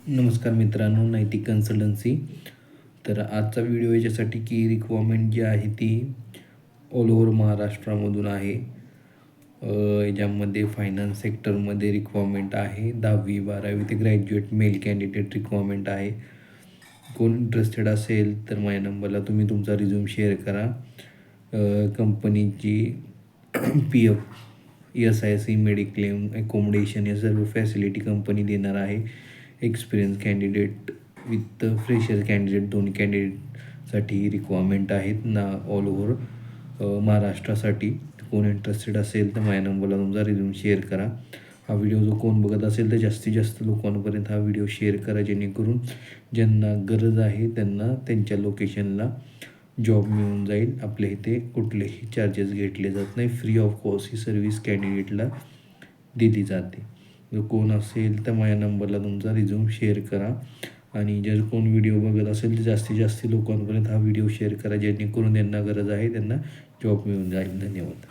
नमस्कार मित्रांनो, नैतिक कन्सल्टन्सी. तर आजचा व्हिडिओ याच्यासाठी की रिक्वायरमेंट जी आहे ती ऑल ओव्हर महाराष्ट्रामधून आहे. याच्यामध्ये फायनान्स सेक्टरमध्ये रिक्वायरमेंट आहे. 10वी-12वी ते ग्रॅज्युएट मेल कॅन्डिडेट रिक्वायरमेंट आहे. कोण इंटरेस्टेड असेल तर माझ्या नंबरला तुम्ही तुमचा रिझ्यूम शेअर करा. कंपनीची PF, SIC, मेडिक्लेम, अकोमोडेशन या सर्व फॅसिलिटी कंपनी देणार आहे. Experience candidate with fresher candidate, दोन्ही कॅन्डिडेटसाठी रिक्वायरमेंट आहेत ना ऑल ओव्हर महाराष्ट्रासाठी. कोण इंटरेस्टेड असेल तर माझ्या नंबरला तुमचा रिझ्यूम शेअर करा. हा व्हिडिओ जो कोण बघत असेल तर जास्तीत जास्त लोकांपर्यंत हा व्हिडिओ शेअर करा, जेणेकरून ज्यांना गरज आहे त्यांना त्यांच्या लोकेशनला जॉब मिळून जाईल. आपल्या इथे कुठलेही चार्जेस घेतले जात नाही. फ्री ऑफ कॉस्ट ही सर्व्हिस कॅन्डिडेटला दिली जाते. जर कोण असेल तर माझ्या नंबरला तुमचा रिझ्यूम शेअर करा. आणि जर कोण व्हिडिओ बघत असेल तर जास्तीत जास्त लोकांपर्यंत हा व्हिडिओ शेअर करा, जेणेकरून ज्यांना गरज आहे त्यांना जॉब मिळून जाईल. धन्यवाद.